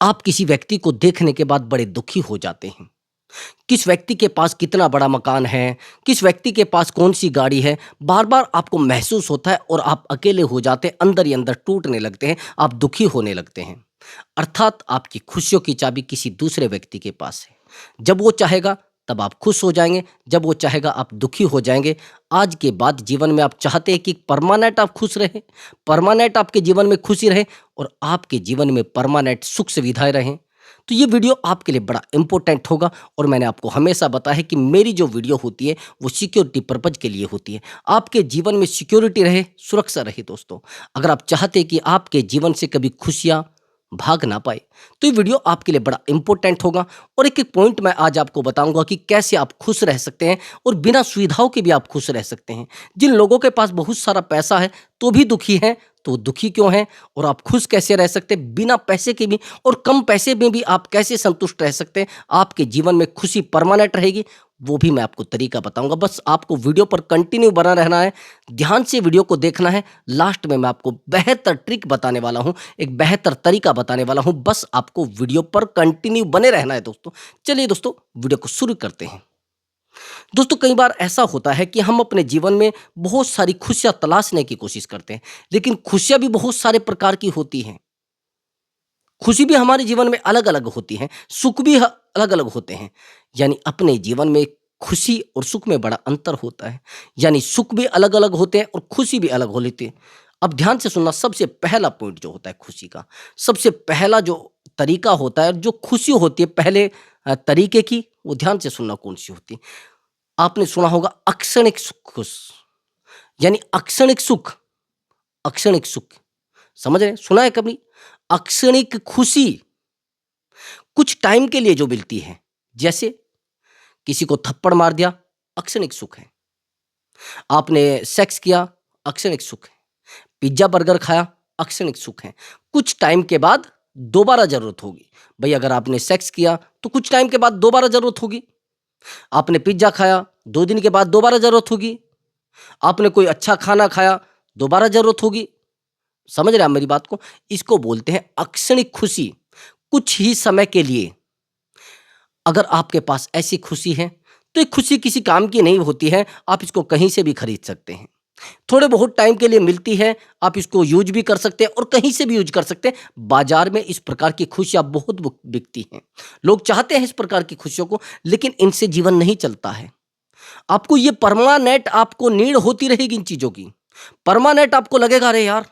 आप किसी व्यक्ति को देखने के बाद बड़े दुखी हो जाते हैं। किस व्यक्ति के पास कितना बड़ा मकान है, किस व्यक्ति के पास कौन-सी गाड़ी है, बार-बार आपको महसूस होता है और आप अकेले हो जाते हैं, अंदर ही अंदर टूटने लगते हैं, आप दुखी होने लगते हैं। अर्थात आपकी खुशियों की चाबी किसी दूसरे व्यक्ति के पास है। जब वो चाहेगा तब आप खुश हो जाएँगे, जब वो चाहेगा आप दुखी हो जाएँगे। आज के बाद जीवन में आप चाहते हैं कि परमानेंट आप खुश रहें, परमानेंट आपके जीवन में खुशी रहे और आपके जीवन में परमानेंट सुख सुविधाएँ रहें। तो ये वीडियो आपके लिए बड़ा इम्पोर्टेंट होगा और मैंने आपको हमेशा बताया है कि मेरी जो वीडियो होती है वो सिक्योरिटी पर्पज़ के लिए होती है। आपके जीवन में सिक्योरिटी रहे, सुरक्षा रहे दोस्तों। अगर आप चाहते हैं कि आपके जीवन से कभी खुशियाँ भाग ना पाए, तो ये वीडियो आपके लिए बड़ा इम्पोर्टेंट होगा और एक-एक पॉइंट मैं आज आपको बताऊँगा कि कैसे आप खुश रह सकते हैं और बिना सुविधाओं के भी आप खुश रह सकते हैं। जिन लोगों के पास बहुत सारा पैसा है, तो भी दुखी हैं, तो वो दुखी क्यों हैं और आप खुश कैसे रह सकते हैं बिना पैसे के भी और कम पैसे में भी आप कैसे संतुष्ट रह सकते हैं, आपके जीवन में खुशी परमानेंट रहेगी, वो भी मैं आपको तरीका बताऊँगा। बस आपको वीडियो पर कंटिन्यू बना रहना है, ध्यान से वीडियो को देखना है। लास्ट में मैं आपको बेहतर ट्रिक बताने वाला हूँ, एक बेहतर तरीका बताने वाला हूँ, बस आपको वीडियो पर कंटिन्यू बने रहना है दोस्तों। चलिए दोस्तों, वीडियो को शुरू करते हैं। दोस्तों, कई बार ऐसा होता है कि हम अपने जीवन में बहुत सारी खुशियाँ तलाशने की कोशिश करते हैं, लेकिन खुशियाँ भी बहुत सारे प्रकार की होती हैं। खुशी भी हमारे जीवन में अलग-अलग होती हैं, सुख भी ह अलग-अलग होते हैं। यानी अपने जीवन में खुशी और सुख में बड़ा अंतर होता है। यानी सुख भी अलग-अलग होते हैं और खुशी भी अलग हो लेती है। अब ध्यान से सुनना, सबसे पहला पॉइंट जो होता है खुशी का, सबसे पहला जो तरीका होता है, जो खुशी होती है पहले तरीके की, वो ध्यान से सुनना कौन-सी होती है। आपने सुना होगा अक्षणिक सुख खुश, यानी अक्षणिक सुख, अक्षणिक सुख, समझ रहे हैं? सुना है कभी? अक्षणिक खुशी कुछ टाइम के लिए जो मिलती है, जैसे किसी को थप्पड़ मार दिया, अक्षणिक सुख है। आपने सेक्स किया, अक्षणिक सुख है। पिज्जा बर्गर खाया, अक्षणिक सुख है। कुछ टाइम के बाद दोबारा जरूरत होगी। भाई अगर आपने सेक्स किया तो कुछ टाइम के बाद दोबारा जरूरत होगी। आपने पिज्जा खाया, 2 दिन के बाद दोबारा जरूरत होगी। आपने कोई अच्छा खाना खाया, दोबारा जरूरत होगी। समझ रहे हैं आप मेरी बात को? इसको बोलते हैं अक्षणिक खुशी, कुछ ही समय के लिए। अगर आपके पास ऐसी खुशी है, तो ये खुशी किसी काम की नहीं होती है, आप इसको कहीं से भी खरीद सकते हैं। थोड़े बहुत टाइम के लिए मिलती है, आप इसको यूज भी कर सकते हैं और कहीं से भी यूज कर सकते हैं। बाजार में इस प्रकार की खुशियाँ बहुत बिकती हैं। लोग चाहते हैं इस प्रकार की खुशियों को, लेकिन इनसे जीवन नहीं चलता है। आपको ये परमानेंट आपको नीड होती रहेगी इन चीज़ों की। परमानेंट आपको लगेगा अरे यार!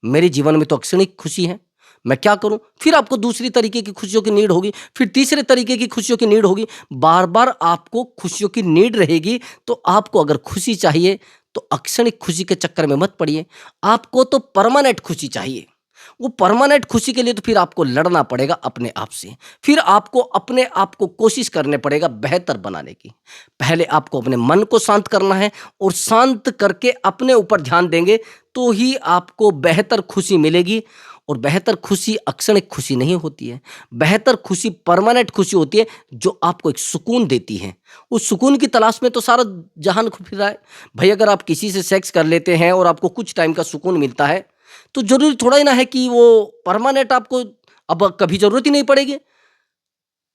मेरे जीवन में तो क्षणिक खुशी है, मैं क्या करूँ? फिर आपको दूसरी तरीके की खुशियों की नीड होगी, फिर तीसरे तरीके की खुशियों की नीड होगी। बार-बार आपको खुशियों की नीड रहेगी, तो आपको अगर खुशी चाहिए, तो अक्षणिक खुशी के चक्कर में मत पड़िए। आपको तो परमानेंट खुशी चाहिए। वो परमानेंट खुशी के लिए तो फिर आपको लड़ना पड़ेगा अपने आप से। फिर आपको अपने आप को कोशिश करने पड़ेगा बेहतर बनाने की। पहले आपको अपने मन को शांत करना है और शांत करके अपने ऊपर ध्यान देंगे, तो ही आपको बेहतर खुशी मिलेगी। और बेहतर खुशी अक्षणिक खुशी नहीं होती है। बेहतर खुशी परमानेंट खुशी होती है, जो आपको एक सुकून देती है। उस सुकून की तलाश में तो सारा जहान फिर रहा है। भाई अगर आप किसी से सेक्स कर लेते हैं और आपको कुछ टाइम का सुकून मिलता है, तो ज़रूरी थोड़ा ही ना है कि वो परमानेंट आपको अब कभी ज़रूरत ही नहीं पड़ेगी।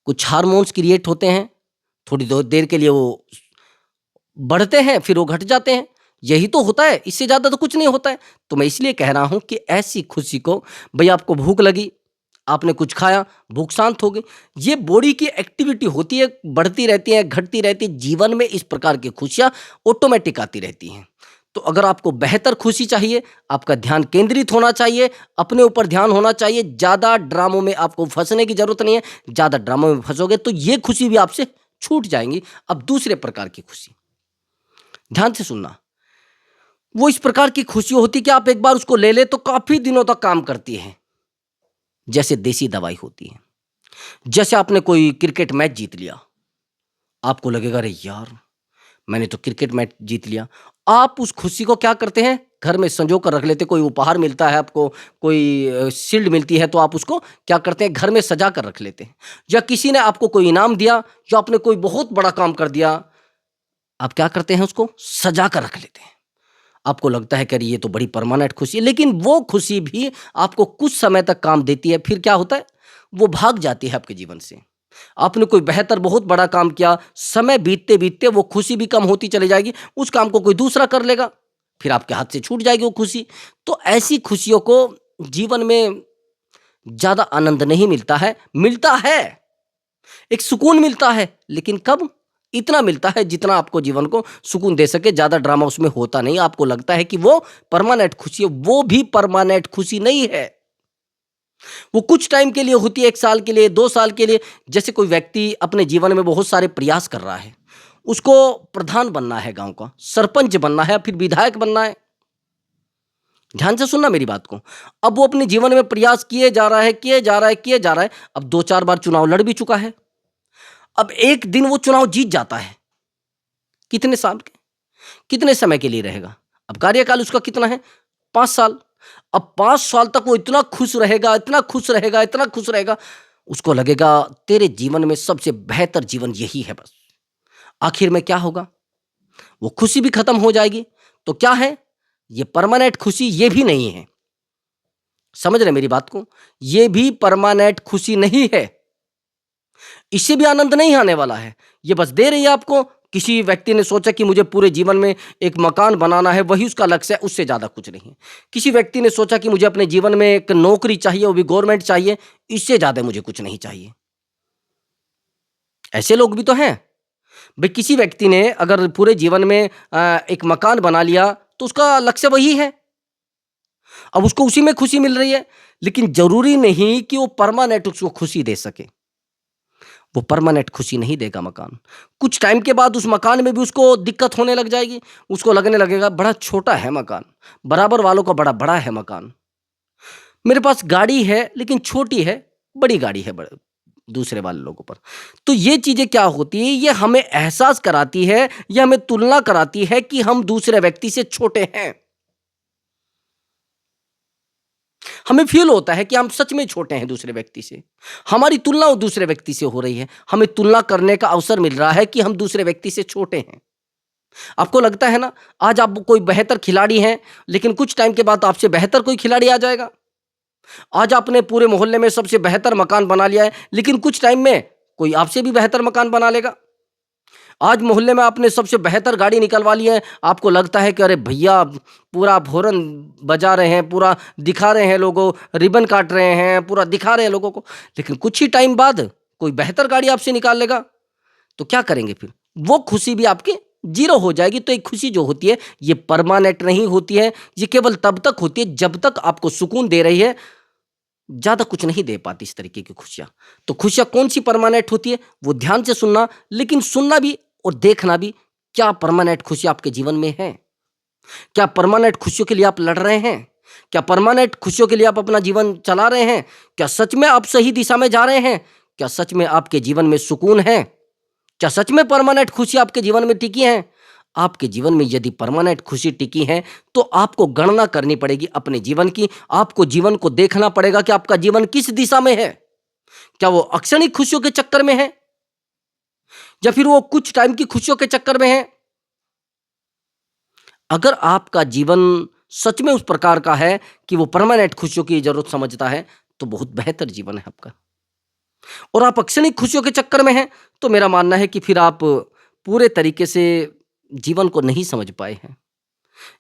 कुछ हार्मोन्स क्रिएट होते हैं, थोड़ी देर के लिए वो बढ़ते हैं, फिर वो घट जाते हैं। यही तो होता है, इससे ज़्यादा तो कुछ नहीं होता है। तो मैं इसलिए कह रहा हूँ कि ऐसी खुशी को, भई आपको भूख लगी, आपने कुछ खाया, भूख शांत हो गई। ये बॉडी की एक्टिविटी होती है, बढ़ती रहती है, घटती रहती है। जीवन में इस प्रकार की खुशियाँ ऑटोमेटिक आती रहती हैं। तो अगर आपको बेहतर खुशी चाहिए, आपका ध्यान केंद्रित होना चाहिए, अपने ऊपर ध्यान होना चाहिए, ज़्यादा ड्रामों में आपको फँसने की ज़रूरत नहीं है। ज़्यादा ड्रामों में फँसोगे तो ये खुशी भी आपसे छूट जाएँगी। अब दूसरे प्रकार की खुशी, ध्यान से सुनना। वो इस प्रकार की खुशी होती है कि आप एक बार उसको ले लें तो काफ़ी दिनों तक काम करती है। जैसे देसी दवाई होती है। जैसे आपने कोई क्रिकेट मैच जीत लिया, आपको लगेगा अरे यार! मैंने तो क्रिकेट मैच जीत लिया। आप उस खुशी को क्या करते हैं? घर में सँजो कर रख लेते हैं। कोई उपहार मिलता है आपको, कोई शील्ड मिलती है, तो आप उसको क्या करते हैं? घर में सजा कर रख लेते हैं। या किसी ने आपको कोई इनाम दिया, या आपने कोई बहुत बड़ा काम कर दिया, आप क्या करते हैं? उसको सजा कर रख लेते हैं। आपको लगता है कि अरे ये तो बड़ी परमानेंट खुशी है, लेकिन वो खुशी भी आपको कुछ समय तक काम देती है। फिर क्या होता है? वो भाग जाती है आपके जीवन से। आपने कोई बेहतर बहुत बड़ा काम किया, समय बीतते-बीतते वो खुशी भी कम होती चली जाएगी, उस काम को कोई दूसरा कर लेगा, फिर आपके हाथ से छूट जाएगी वो खुशी। तो ऐसी खुशियों को जीवन में ज़्यादा आनंद नहीं मिलता है, मिलता है, एक सुकून मिलता है, लेकिन कब? इतना मिलता है जितना आपको जीवन को सुकून दे सके, ज़्यादा ड्रामा उसमें होता नहीं। आपको लगता है कि वो परमानेंट खुशी है, वो भी परमानेंट खुशी नहीं है। वो कुछ टाइम के लिए होती है, 1 साल के लिए, 2 साल के लिए। जैसे कोई व्यक्ति अपने जीवन में बहुत सारे प्रयास कर रहा है, उसको प्रधान बनना है गाँव का, सरपंच बनना है, फिर विधायक बनना है। ध्यान से सुनना मेरी बात को। अब वो अपने जीवन में प्रयास किए जा रहा है, किए जा रहा है, किए जा रहा है। अब 2-4 बार चुनाव लड़ भी चुका है। अब एक दिन वो चुनाव जीत जाता है। कितने साल के? कितने समय के लिए रहेगा? अब कार्यकाल उसका कितना है? 5 साल। अब 5 साल तक वो इतना खुश रहेगा, इतना खुश रहेगा, इतना खुश रहेगा, उसको लगेगा तेरे जीवन में सबसे बेहतर जीवन यही है बस। आखिर में क्या होगा? वो खुशी भी खत्म हो जाएगी। तो क्या है? ये परमानेंट खुशी ये भी नहीं है। समझ रहे मेरी बात को? ये भी परमानेंट खुशी नहीं है। इससे भी आनंद नहीं आने वाला है। ये बस दे रही है आपको। किसी व्यक्ति ने सोचा कि मुझे पूरे जीवन में एक मकान बनाना है, वही उसका लक्ष्य है, उससे ज़्यादा कुछ नहीं है। किसी व्यक्ति ने सोचा कि मुझे अपने जीवन में एक नौकरी चाहिए, वो भी गवर्नमेंट चाहिए, इससे ज़्यादा मुझे कुछ नहीं चाहिए। ऐसे लोग भी तो हैं। भाई किसी व्यक्ति ने अगर पूरे जीवन में एक मकान बना लिया, तो उसका लक्ष्य वही है। अब उसको उसी में खुशी मिल रही है, लेकिन ज़रूरी नहीं कि वो परमानेंट उसको खुशी दे सके। वो परमानेंट खुशी नहीं देगा मकान। कुछ टाइम के बाद उस मकान में भी उसको दिक्कत होने लग जाएगी। उसको लगने लगेगा बड़ा छोटा है मकान, बराबर वालों का बड़ा बड़ा है मकान। मेरे पास गाड़ी है लेकिन छोटी है, बड़ी गाड़ी है बड़े दूसरे वाले लोगों पर। तो ये चीज़ें क्या होती है, ये हमें एहसास कराती है, ये हमें तुलना कराती है कि हम दूसरे व्यक्ति से छोटे हैं। हमें फ़ील होता है कि हम सच में छोटे हैं दूसरे व्यक्ति से। हमारी तुलना वो दूसरे व्यक्ति से हो रही है। हमें तुलना करने का अवसर मिल रहा है कि हम दूसरे व्यक्ति से छोटे हैं। आपको लगता है ना, आज आप कोई बेहतर खिलाड़ी हैं, लेकिन कुछ टाइम के बाद आपसे बेहतर कोई खिलाड़ी आ जाएगा। आज आपने पूरे मोहल्ले में सबसे बेहतर मकान बना लिया है, लेकिन कुछ टाइम में कोई आपसे भी बेहतर मकान बना लेगा। आज मोहल्ले में आपने सबसे बेहतर गाड़ी निकलवा ली है, आपको लगता है कि अरे भैया पूरा हॉर्न बजा रहे हैं, पूरा दिखा रहे हैं लोगों, रिबन काट रहे हैं, पूरा दिखा रहे हैं लोगों को। लेकिन कुछ ही टाइम बाद कोई बेहतर गाड़ी आपसे निकाल लेगा, तो क्या करेंगे फिर? वो खुशी भी आपकी ज़ीरो हो जाएगी। तो एक खुशी जो होती है, ये परमानेंट नहीं होती है, ये केवल तब तक होती है जब तक आपको सुकून दे रही है, ज़्यादा कुछ नहीं दे पाती इस तरीके की खुशियाँ। तो खुशियाँ कौन-सी परमानेंट होती है, वो ध्यान से सुनना, लेकिन सुनना भी और देखना भी, क्या परमानेंट खुशी आपके जीवन में है? क्या परमानेंट खुशियों के लिए आप लड़ रहे हैं? क्या परमानेंट खुशियों के लिए आप अपना जीवन चला रहे हैं? क्या सच में आप सही दिशा में जा रहे हैं? क्या सच में आपके जीवन में सुकून है? क्या सच में परमानेंट खुशी आपके जीवन में टिकी है? आपके जीवन में यदि परमानेंट खुशी टिकी है, तो आपको गणना करनी पड़ेगी अपने जीवन की। आपको जीवन को देखना पड़ेगा कि आपका जीवन किस दिशा में है। क्या वो अक्षणिक खुशियों के चक्कर में है, या फिर वो कुछ टाइम की खुशियों के चक्कर में है? अगर आपका जीवन सच में उस प्रकार का है कि वो परमानेंट खुशियों की ज़रूरत समझता है, तो बहुत बेहतर जीवन है आपका। और आप अक्षणिक खुशियों के चक्कर में हैं, तो मेरा मानना है कि फिर आप पूरे तरीके से जीवन को नहीं समझ पाए हैं।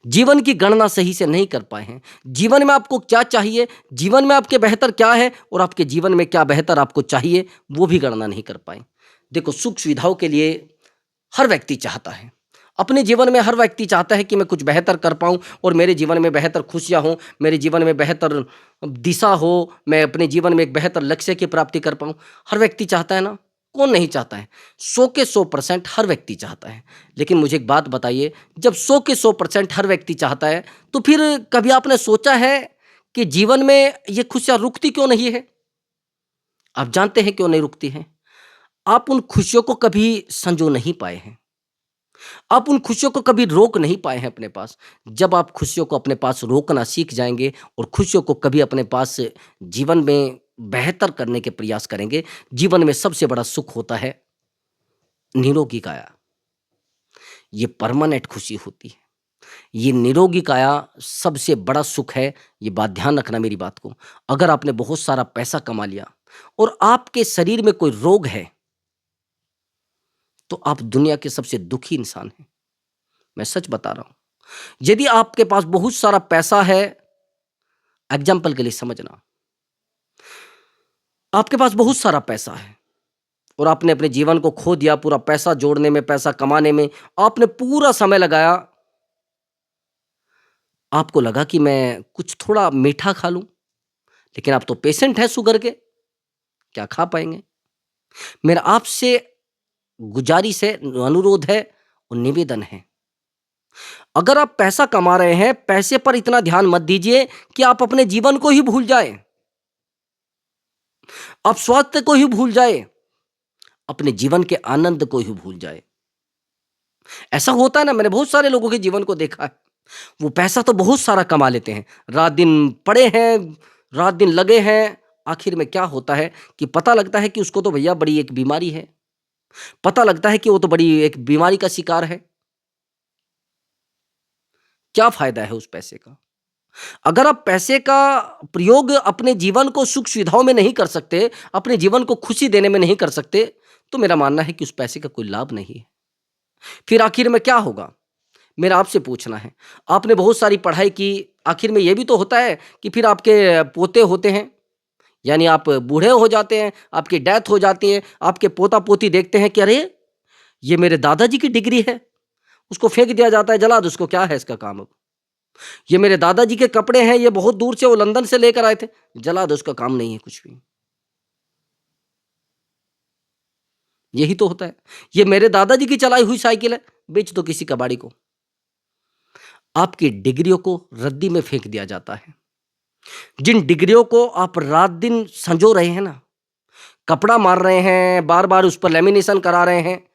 जीवन की गणना सही से नहीं कर पाए हैं। जीवन में आपको क्या चाहिए, जीवन में आपके बेहतर क्या है और आपके जीवन में क्या बेहतर आपको चाहिए, वो भी गणना नहीं कर पाए। देखो, सुख सुविधाओं के लिए हर व्यक्ति चाहता है। अपने जीवन में हर व्यक्ति चाहता है कि मैं कुछ बेहतर कर पाऊँ और मेरे जीवन में बेहतर खुशियाँ हों, मेरे जीवन में बेहतर दिशा हो, मैं अपने जीवन में एक बेहतर लक्ष्य की प्राप्ति कर पाऊँ। हर व्यक्ति चाहता है ना? कौन नहीं चाहता है? 100 के 100% हर व्यक्ति चाहता है। लेकिन मुझे एक बात बताइए, जब 100 के 100% हर व्यक्ति चाहता है, तो फिर कभी आपने सोचा है कि जीवन में ये खुशियाँ रुकती क्यों नहीं है? आप जानते हैं क्यों नहीं रुकती हैं? आप उन खुशियों को कभी संजो नहीं पाए हैं। आप उन खुशियों को कभी रोक नहीं पाए हैं अपने पास। जब आप खुशियों को अपने पास रोकना सीख जाएँगे और खुशियों को कभी अपने पास जीवन में बेहतर करने के प्रयास करेंगे, जीवन में सबसे बड़ा सुख होता है निरोगी काया। ये परमानेंट खुशी होती है। ये निरोगी काया सबसे बड़ा सुख है। ये बात ध्यान रखना मेरी बात को। अगर आपने बहुत सारा पैसा कमा लिया, और आपके शरीर में कोई रोग है, तो आप दुनिया के सबसे दुखी इंसान हैं। मैं सच बता रहा हूँ। यदि आपके पास बहुत सारा पैसा है, एग्ज़ाम्पल के लिए समझना, आपके पास बहुत सारा पैसा है और आपने अपने जीवन को खो दिया, पूरा पैसा जोड़ने में, पैसा कमाने में, आपने पूरा समय लगाया। आपको लगा कि मैं कुछ थोड़ा मीठा खा लूँ, लेकिन आप तो पेशेंट हैं शुगर के, क्या खा पाएँगे? मेरा आपसे गुजारिश है, अनुरोध है और निवेदन है, अगर आप पैसा कमा रहे हैं, पैसे पर इतना ध्यान मत दीजिए कि आप अपने जीवन को ही भूल जाएँ। आप स्वास्थ्य को ही भूल जाएँ, अपने जीवन के आनंद को ही भूल जाएँ। ऐसा होता है ना, मैंने बहुत सारे लोगों के जीवन को देखा है। वो पैसा तो बहुत सारा कमा लेते हैं, रात-दिन पड़े हैं, रात-दिन लगे हैं, आखिर में क्या होता है कि पता लगता है कि उसको तो भैया बड़ी एक बीमारी है। पता लगता है कि वो तो बड़ी एक बीमारी का शिकार है। क्या फ़ायदा है उस पैसे का? अगर आप पैसे का प्रयोग अपने जीवन को सुख-सुविधाओं में नहीं कर सकते, अपने जीवन को खुशी देने में नहीं कर सकते, तो मेरा मानना है कि उस पैसे का कोई लाभ नहीं है। फिर आखिर में क्या होगा? मेरा आपसे पूछना है। आपने बहुत सारी पढ़ाई की, आखिर में ये भी तो होता है कि फिर आपके पोते होते हैं, यानी आप बूढ़े हो जाते हैं, आपकी डेथ हो जाती है, आपके पोता-पोती देखते हैं कि अरे! ये मेरे दादाजी की डिग्री है, उसको फेंक दिया जाता है, जला दो उसको, क्या है इसका काम अब? ये मेरे दादाजी के कपड़े हैं, ये बहुत दूर से वो लंदन से लेकर आए थे, जला दो, उसका काम नहीं है कुछ भी। यही तो होता है। ये मेरे दादाजी की चलाई हुई साइकिल है, बेच दो किसी कबाड़ी को। आपकी डिग्रियों को रद्दी में फेंक दिया जाता है। जिन डिग्रियों को आप रात-दिन सँजो रहे हैं ना, कपड़ा मार रहे हैं, बार-बार उस पर लैमिनेशन करा रहे हैं,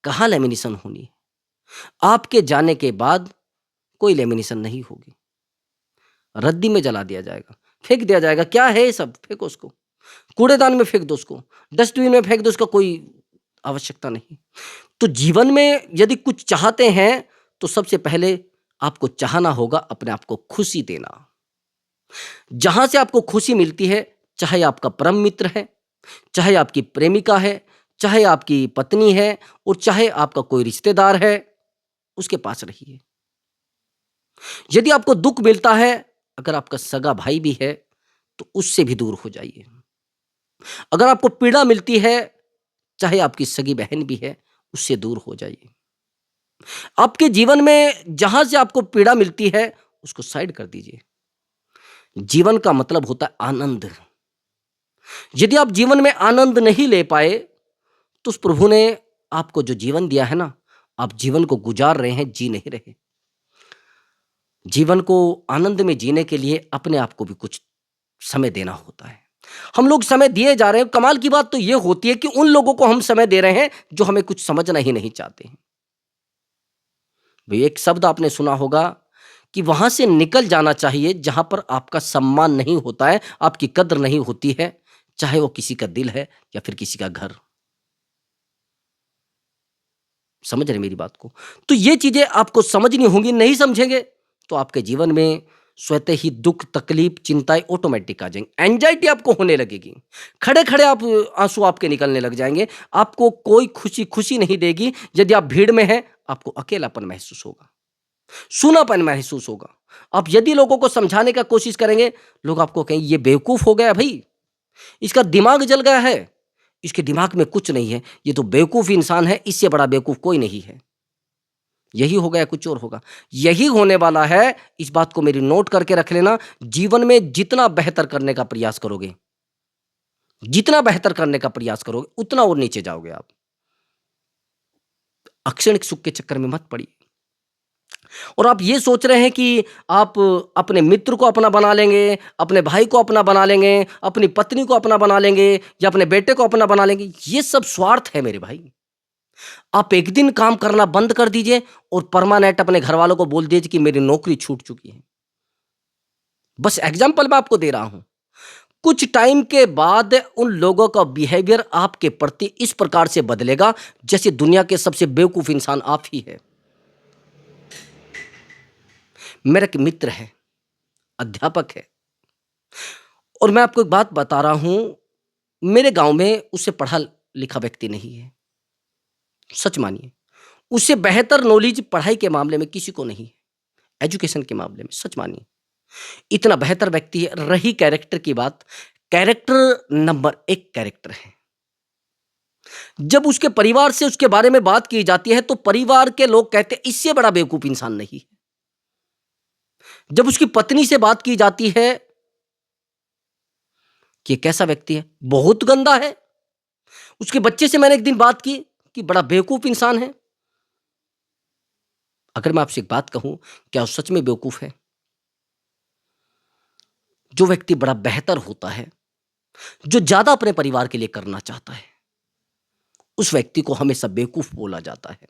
कहाँ लैमिनेशन होनी है? आपके जाने के बाद कोई लैमिनेशन नहीं होगी, रद्दी में जला दिया जाएगा, फेंक दिया जाएगा, क्या है ये सब? फेंको उसको, कूड़ेदान में फेंक दो उसको, डस्टबिन में फेंक दो, उसका कोई आवश्यकता नहीं। तो जीवन में यदि कुछ चाहते हैं, तो सबसे पहले आपको चाहना होगा अपने आप को खुशी देना। जहाँ से आपको खुशी मिलती है, चाहे आपका परम मित्र है, चाहे आपकी प्रेमिका है, चाहे आपकी पत्नी है और चाहे आपका कोई रिश्तेदार है, उसके पास रहिए। यदि आपको दुःख मिलता है, अगर आपका सगा भाई भी है, तो उससे भी दूर हो जाइए। अगर आपको पीड़ा मिलती है, चाहे आपकी सगी बहन भी है, उससे दूर हो जाइए। आपके जीवन में जहाँ से आपको पीड़ा मिलती है, उसको साइड कर दीजिए। जीवन का मतलब होता है आनंद। यदि आप जीवन में आनंद नहीं ले पाए, तो उस प्रभु ने आपको जो जीवन दिया है ना, आप जीवन को गुजार रहे हैं, जी नहीं रहे। जीवन को आनंद में जीने के लिए अपने आप को भी कुछ समय देना होता है। हम लोग समय दिए जा रहे हैं, कमाल की बात तो ये होती है कि उन लोगों को हम समय दे रहे हैं, जो हमें कुछ समझना ही नहीं चाहते हैं। भई एक शब्द आपने सुना होगा कि वहाँ से निकल जाना चाहिए जहाँ पर आपका सम्मान नहीं होता है, आपकी कद्र नहीं होती है, चाहे वो किसी का दिल है या फिर किसी का घर। समझ रहे हैं मेरी बात को? तो ये चीज़ें आपको समझनी होंगी, नहीं समझेंगे तो आपके जीवन में स्वतः ही दुःख, तकलीफ, चिंताएँ ऑटोमैटिक आ जाएँगी। एंग्ज़ायटी आपको होने लगेगी। खड़े-खड़े आप आँसू आपके निकलने लग जाएँगे। आपको कोई खुशी नहीं देगी। यदि आप भीड़ में हैं, आपको अकेलापन महसूस होगा, सूनापन महसूस होगा। आप यदि लोगों को समझाने का कोशिश करेंगे, लोग आपको कहेंगे ये बेवकूफ़ हो गया भई, इसका दिमाग जल गया है, इसके दिमाग में कुछ नहीं है, ये तो बेवकूफ़ इंसान है, इससे बड़ा बेवकूफ़ कोई नहीं है। यही होगा या कुछ और होगा? यही होने वाला है, इस बात को मेरी नोट करके रख लेना। जीवन में जितना बेहतर करने का प्रयास करोगे, जितना बेहतर करने का प्रयास करोगे, उतना और नीचे जाओगे आप। अक्षणिक सुख के चक्कर में मत पड़िए। और आप ये सोच रहे हैं कि आप अपने मित्र को अपना बना लेंगे, अपने भाई को अपना बना लेंगे, अपनी पत्नी को अपना बना लेंगे या अपने बेटे को अपना बना लेंगे, ये सब स्वार्थ है मेरे भाई। आप एक दिन काम करना बंद कर दीजिए और परमानेंट अपने घरवालों को बोल दीजिए कि मेरी नौकरी छूट चुकी है। बस एग्जाम्पल मैं आपको दे रहा हूं। कुछ टाइम के बाद उन लोगों का बिहेवियर आपके प्रति इस प्रकार से बदलेगा जैसे दुनिया के सबसे बेवकूफ इंसान आप ही है। मेरा एक मित्र है, अध्यापक है, और मैं आपको एक बात बता रहा हूं, मेरे गांव में उससे पढ़ा लिखा व्यक्ति नहीं है, सच मानिए। उससे बेहतर नॉलेज पढ़ाई के मामले में किसी को नहीं है, एजुकेशन के मामले में, सच मानिए। इतना बेहतर व्यक्ति है। रही कैरेक्टर की बात, कैरेक्टर नंबर एक कैरेक्टर है। जब उसके परिवार से उसके बारे में बात की जाती है तो परिवार के लोग कहते हैं इससे बड़ा बेवकूफ इंसान नहीं है। जब उसकी पत्नी से बात की जाती है कि कैसा व्यक्ति है, बहुत गंदा है। उसके बच्चे से मैंने एक दिन बात की कि बड़ा बेवकूफ इंसान है। अगर मैं आपसे एक बात कहूं, क्या वो सच में बेवकूफ है? जो व्यक्ति बड़ा बेहतर होता है, जो ज्यादा अपने परिवार के लिए करना चाहता है, उस व्यक्ति को हमेशा बेवकूफ बोला जाता है,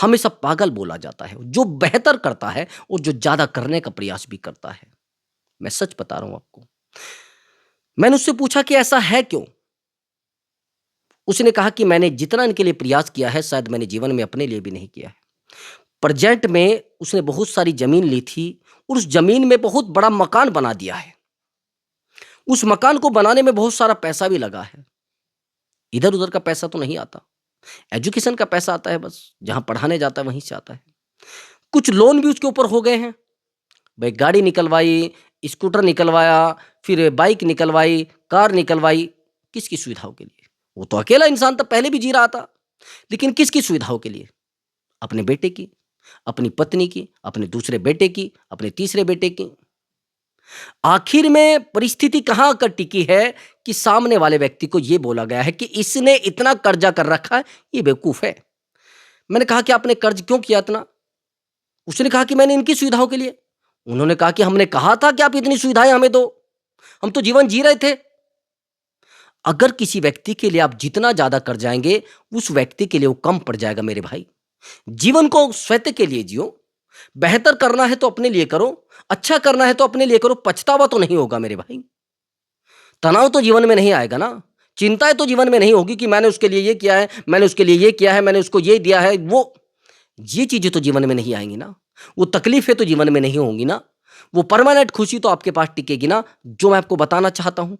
हमेशा पागल बोला जाता है। जो बेहतर करता है और जो ज्यादा करने का प्रयास भी करता है। मैं सच बता रहा हूं आपको। मैंने उससे पूछा कि ऐसा है क्यों? उसने कहा कि मैंने जितना इनके लिए प्रयास किया है शायद मैंने जीवन में अपने लिए भी नहीं किया है। प्रेजेंट में उसने बहुत सारी जमीन ली थी और उस जमीन में बहुत बड़ा मकान बना दिया है। उस मकान को बनाने में बहुत सारा पैसा भी लगा है। इधर उधर का पैसा तो नहीं आता, एजुकेशन का पैसा आता है, बस जहां पढ़ाने जाता है वहीं से आता है। कुछ लोन भी उसके ऊपर हो गए हैं। भाई गाड़ी निकलवाई, स्कूटर निकलवाया, फिर बाइक निकलवाई, कार निकलवाई। किसकी सुविधाओं के लिए? वो तो अकेला इंसान था, पहले भी जी रहा था, लेकिन किसकी सुविधाओं के लिए? अपने बेटे की, अपनी पत्नी की, अपने दूसरे बेटे की, अपने तीसरे बेटे की। आखिर में परिस्थिति कहां आकर टिकी है कि सामने वाले व्यक्ति को यह बोला गया है कि इसने इतना कर्जा कर रखा है, ये बेवकूफ है। मैंने कहा कि आपने कर्ज क्यों किया इतना? उसने कहा कि मैंने इनकी सुविधाओं के लिए। उन्होंने कहा कि हमने कहा था कि आप इतनी सुविधाएं हमें दो, हम तो जीवन जी रहे थे। अगर किसी व्यक्ति के लिए आप जितना ज्यादा कर जाएंगे, उस व्यक्ति के लिए वो कम पड़ जाएगा मेरे भाई। जीवन को स्वतः के लिए जियो। बेहतर करना है तो अपने लिए करो, अच्छा करना है तो अपने लिए करो, पछतावा तो नहीं होगा मेरे भाई। तनाव तो जीवन में नहीं आएगा ना, चिंताएं तो जीवन में नहीं होगी कि मैंने उसके लिए ये किया है, मैंने उसके लिए ये किया है, मैंने उसको ये दिया है। वो ये चीजें तो जीवन में नहीं आएंगी ना, वो तकलीफें तो जीवन में नहीं होंगी ना, वो परमानेंट खुशी तो आपके पास टिकेगी ना, जो मैं आपको बताना चाहता हूं।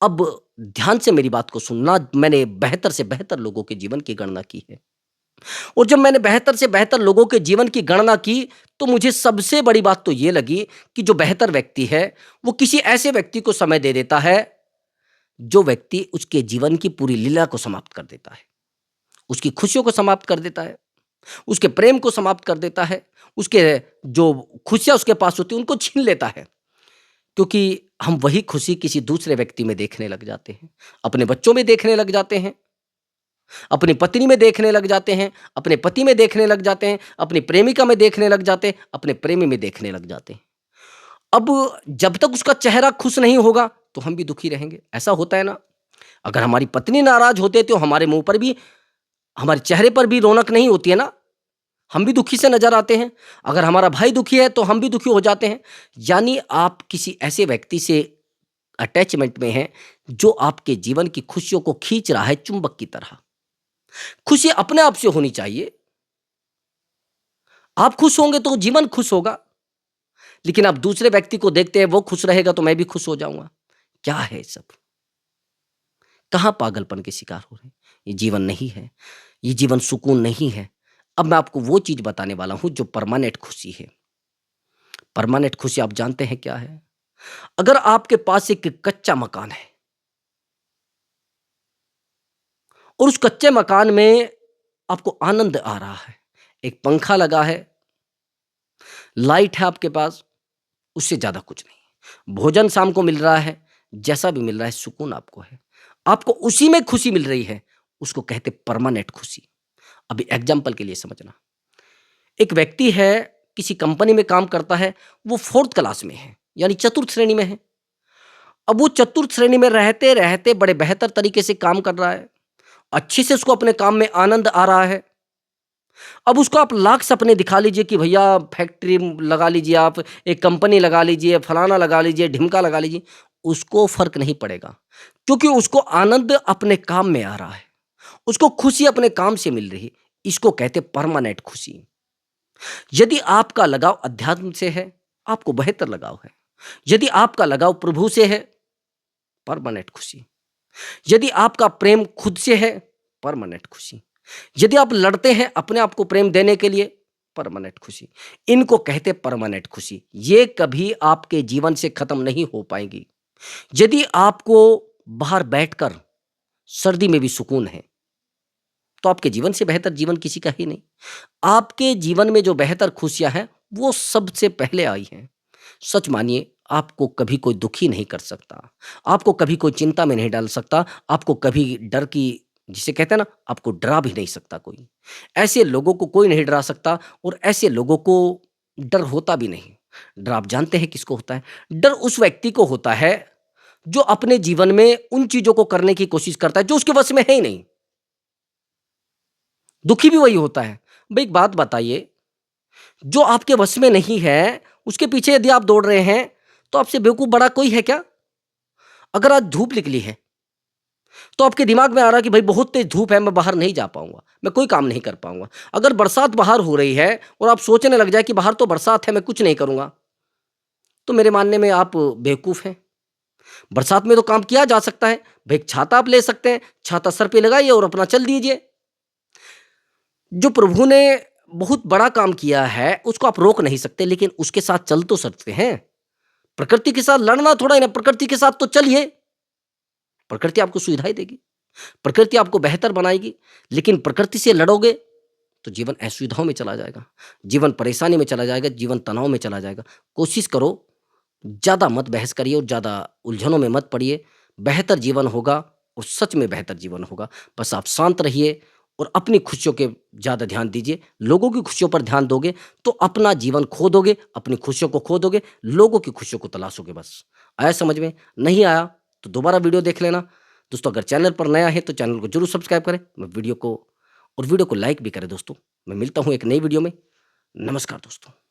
अब ध्यान से मेरी बात को सुनना। मैंने बेहतर से बेहतर लोगों के जीवन की गणना की है, और जब मैंने बेहतर से बेहतर लोगों के जीवन की गणना की तो मुझे सबसे बड़ी बात तो यह लगी कि जो बेहतर व्यक्ति है वो किसी ऐसे व्यक्ति को समय दे देता है जो व्यक्ति उसके जीवन की पूरी लीला को समाप्त कर देता है, उसकी खुशियों को समाप्त कर देता है, उसके प्रेम को समाप्त कर देता है, उसके जो खुशियां उसके पास होती है उनको छीन लेता है। क्योंकि हम वही खुशी किसी दूसरे व्यक्ति में देखने लग जाते हैं, अपने बच्चों में देखने लग जाते हैं, अपनी पत्नी में देखने लग जाते हैं, अपने पति में देखने लग जाते हैं, अपनी प्रेमिका में देखने लग जाते हैं, अपने प्रेमी में देखने लग जाते हैं। अब जब तक उसका चेहरा खुश नहीं होगा तो हम भी दुखी रहेंगे। ऐसा होता है ना, अगर हमारी पत्नी नाराज होते तो हमारे मुंह पर भी, हमारे चेहरे पर भी रौनक नहीं होती है ना, हम भी दुखी से नजर आते हैं। अगर हमारा भाई दुखी है तो हम भी दुखी हो जाते हैं। यानी आप किसी ऐसे व्यक्ति से अटैचमेंट में हैं जो आपके जीवन की खुशियों को खींच रहा है चुंबक की तरह। खुशी अपने आप से होनी चाहिए। आप खुश होंगे तो जीवन खुश होगा, लेकिन आप दूसरे व्यक्ति को देखते हैं वो खुश रहेगा तो मैं भी खुश हो जाऊंगा। क्या है सब? कहां पागलपन के शिकार हो रहे हैं? ये जीवन नहीं है, ये जीवन सुकून नहीं है। अब मैं आपको वो चीज बताने वाला हूं जो परमानेंट खुशी है। परमानेंट खुशी आप जानते हैं क्या है? अगर आपके पास एक कच्चा मकान है और उस कच्चे मकान में आपको आनंद आ रहा है, एक पंखा लगा है, लाइट है आपके पास, उससे ज्यादा कुछ नहीं। भोजन शाम को मिल रहा है, जैसा भी मिल रहा है सुकून आपको है, आपको उसी में खुशी मिल रही है, उसको कहते परमानेंट खुशी। अभी एग्जाम्पल के लिए समझना, एक व्यक्ति है, किसी कंपनी में काम करता है, वो फोर्थ क्लास में है, यानी चतुर्थ श्रेणी में है। अब वो चतुर्थ श्रेणी में रहते रहते बड़े बेहतर तरीके से काम कर रहा है, अच्छे से उसको अपने काम में आनंद आ रहा है। अब उसको आप लाख सपने दिखा लीजिए कि भैया फैक्ट्री लगा लीजिए, आप एक कंपनी लगा लीजिए, फलाना लगा लीजिए, ढिमका लगा लीजिए, उसको फर्क नहीं पड़ेगा, क्योंकि उसको आनंद अपने काम में आ रहा है, उसको खुशी अपने काम से मिल रही है। इसको कहते परमानेंट खुशी। यदि आपका लगाव अध्यात्म से है, आपको बेहतर लगाव है। यदि आपका लगाव प्रभु से है, परमानेंट खुशी। यदि आपका प्रेम खुद से है, परमानेंट खुशी। यदि आप लड़ते हैं अपने आप को प्रेम देने के लिए, परमानेंट खुशी। इनको कहते परमानेंट खुशी। ये कभी आपके जीवन से खत्म नहीं हो पाएंगी। यदि आपको बाहर बैठकर सर्दी में भी सुकून है, तो आपके जीवन से बेहतर जीवन किसी का ही नहीं। आपके जीवन में जो बेहतर खुशियां हैं, वो सबसे पहले आई हैं। सच मानिए, आपको कभी कोई दुखी नहीं कर सकता, आपको कभी कोई चिंता में नहीं डाल सकता, आपको कभी डर की, जिसे कहते हैं ना, आपको डरा भी नहीं सकता कोई। ऐसे लोगों को कोई नहीं डरा सकता और ऐसे लोगों को डर होता भी नहीं। डर आप जानते हैं किसको होता है? डर उस व्यक्ति को होता है जो अपने जीवन में उन चीज़ों को करने की कोशिश करता है जो उसके वश में है ही नहीं। दुखी भी वही होता है। भई एक बात बताइए, जो आपके वश में नहीं है, उसके पीछे यदि आप दौड़ रहे हैं, तो आपसे बेवकूफ़ बड़ा कोई है क्या? अगर आज धूप निकली है, तो आपके दिमाग में आ रहा है कि भाई बहुत तेज़ धूप है, मैं बाहर नहीं जा पाऊँगा, मैं कोई काम नहीं कर पाऊँगा। अगर बरसात बाहर हो रही है और आप सोचने लग जाए कि बाहर तो बरसात है, मैं कुछ नहीं करूँगा, तो मेरे मानने में आप बेवकूफ़ हैं। बरसात में तो काम किया जा सकता है। भई एक छाता आप ले सकते हैं, छाता सर पे लगाइए और अपना चल दीजिए। जो प्रभु ने बहुत बड़ा काम किया है, उसको आप रोक नहीं सकते, लेकिन उसके साथ चल तो सकते हैं। प्रकृति के साथ लड़ना थोड़ा ही ना, प्रकृति के साथ तो चलिए। प्रकृति आपको सुविधाएँ देगी, प्रकृति आपको बेहतर बनाएगी, लेकिन प्रकृति से लड़ोगे तो जीवन असुविधाओं में चला जाएगा, जीवन परेशानी में चला जाएगा, जीवन तनाव में चला जाएगा। कोशिश करो, ज़्यादा मत बहस करिए और ज़्यादा उलझनों में मत पड़िए। बेहतर जीवन होगा और सच में बेहतर जीवन होगा। बस आप शांत रहिए और अपनी खुशियों के ज़्यादा ध्यान दीजिए। लोगों की खुशियों पर ध्यान दोगे तो अपना जीवन खो दोगे, अपनी खुशियों को खो दोगे, लोगों की खुशियों को तलाशोगे बस। आया समझ में? नहीं आया तो दोबारा वीडियो देख लेना। दोस्तों, अगर चैनल पर नया है तो चैनल को ज़रूर सब्सक्राइब करें। मैं वीडियो को लाइक भी करें दोस्तों। मैं मिलता हूँ एक नई वीडियो में। नमस्कार दोस्तों।